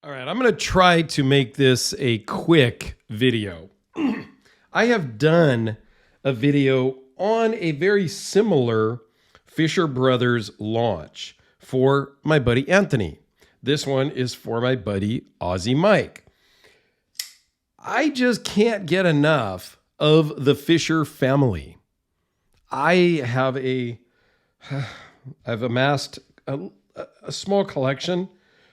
All right, I'm going to try to make this a quick video. I have done a video on a very similar Fischer Brothers launch for my buddy Anthony. This one is for my buddy Aussie Mike. I just can't get enough of the Fischer family. I've amassed a small collection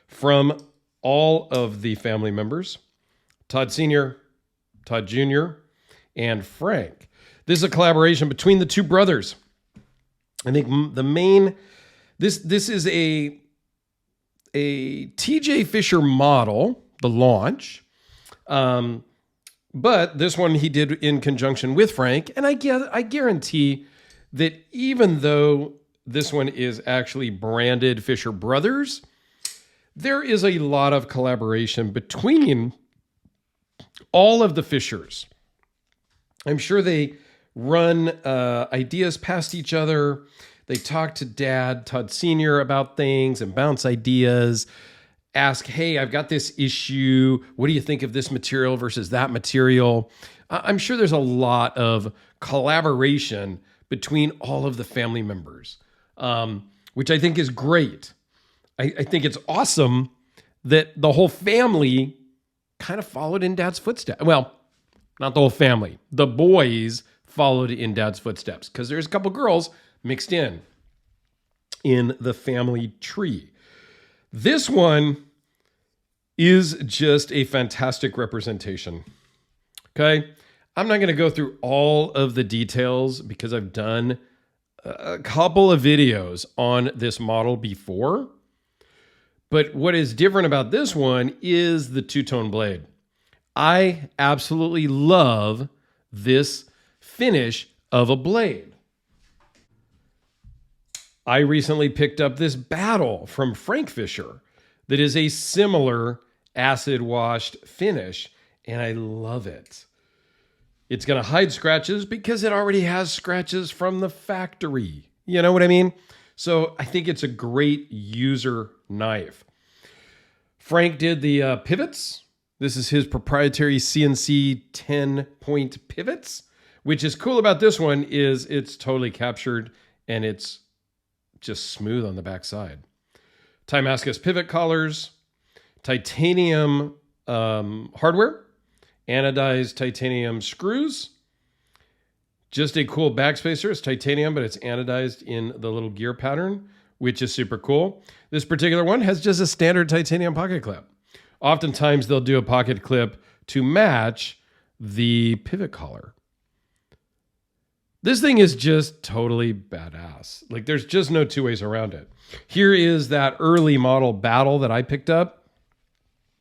from all of the family members, Todd Sr., Todd Jr., and Frank. This is a collaboration between the two brothers. I think this is a TJ Fischer model, the launch, but this one he did in conjunction with Frank, and I guarantee that even though this one is actually branded Fischer Brothers, there is a lot of collaboration between all of the Fischers. I'm sure they run ideas past each other. They talk to Dad, Todd Sr., about things and bounce ideas. Ask, hey, I've got this issue. What do you think of this material versus that material? I'm sure there's a lot of collaboration between all of the family members, which I think is great. I think it's awesome that the whole family kind of followed in Dad's footsteps. Well, not the whole family. The boys followed in Dad's footsteps because there's a couple girls mixed in the family tree. This one is just a fantastic representation. Okay? I'm not going to go through all of the details because I've done a couple of videos on this model before. But what is different about this one is the two-tone blade. I absolutely love this finish of a blade. I recently picked up this Battle from Frank Fischer that is a similar acid-washed finish, and I love it. It's going to hide scratches because it already has scratches from the factory. You know what I mean? So I think it's a great user knife. Frank did the pivots. This is his proprietary CNC 10-point pivots. Which is cool about this one is it's totally captured and it's just smooth on the backside. Damascus pivot collars, titanium hardware, anodized titanium screws. Just a cool backspacer. It's titanium, but it's anodized in the little gear pattern, which is super cool. This particular one has just a standard titanium pocket clip. Oftentimes they'll do a pocket clip to match the pivot collar. This thing is just totally badass. Like there's just no two ways around it. Here is that early model Battle that I picked up.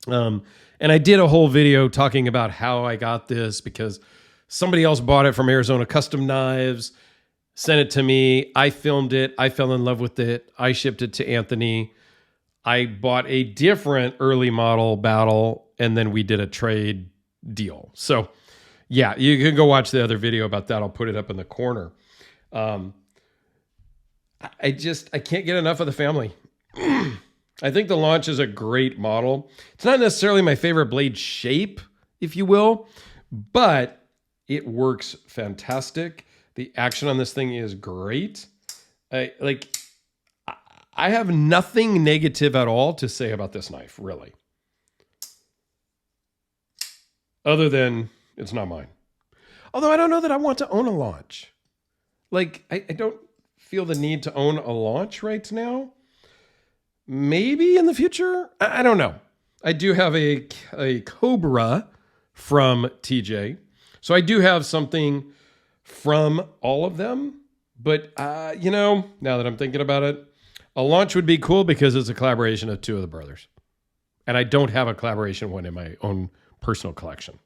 And I did a whole video talking about how I got this because somebody else bought it from Arizona Custom Knives, sent it to me. I filmed it. I fell in love with it. I shipped it to Anthony. I bought a different early model Battle, and then we did a trade deal. So yeah, you can go watch the other video about that. I'll put it up in the corner. I can't get enough of the family. I think the launch is a great model. It's not necessarily my favorite blade shape, if you will, but it works fantastic. The action on this thing is great. I have nothing negative at all to say about this knife, really. Other than it's not mine. Although I don't know that I want to own a launch. Like, I don't feel the need to own a launch right now. Maybe in the future? I don't know. I do have a Cobra from TJ. So I do have something from all of them. But, now that I'm thinking about it, a launch would be cool because it's a collaboration of two of the brothers. And I don't have a collaboration one in my own personal collection.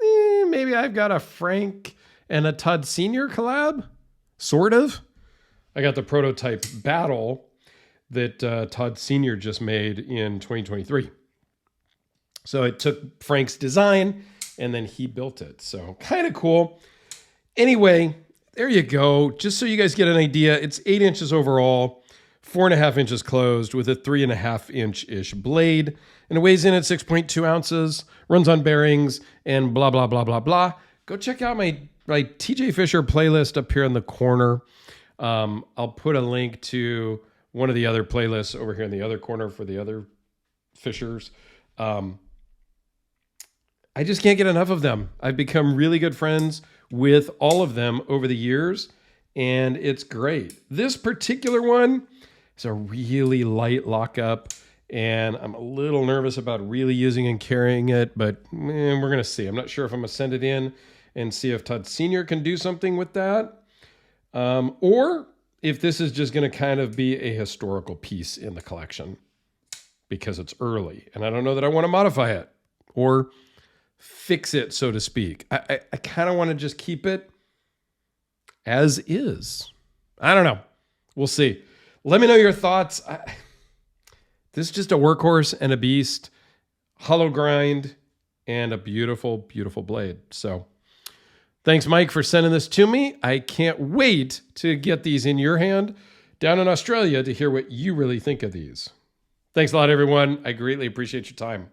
Maybe I've got a Frank and a Todd Sr. collab. Sort of. I got the prototype Battle that Todd Sr. just made in 2023. So it took Frank's design and then he built it. So kind of cool. Anyway, there you go. Just so you guys get an idea, it's 8 inches overall, 4.5 inches closed with a 3.5 inch-ish blade, and it weighs in at 6.2 ounces, runs on bearings, and blah, blah, blah, blah, blah. Go check out my TJ Fischer playlist up here in the corner. I'll put a link to one of the other playlists over here in the other corner for the other Fischers. I just can't get enough of them. I've become really good friends with all of them over the years, and it's great. This particular one is a really light lockup, and I'm a little nervous about really using and carrying it, but we're going to see. I'm not sure if I'm going to send it in and see if Todd Sr. can do something with that, or if this is just going to kind of be a historical piece in the collection because it's early, and I don't know that I want to modify it or fix it, so to speak. I kind of want to just keep it as is. I don't know. We'll see. Let me know your thoughts. This is just a workhorse and a beast, hollow grind, and a beautiful, beautiful blade. So thanks, Mike, for sending this to me. I can't wait to get these in your hand down in Australia to hear what you really think of these. Thanks a lot, everyone. I greatly appreciate your time.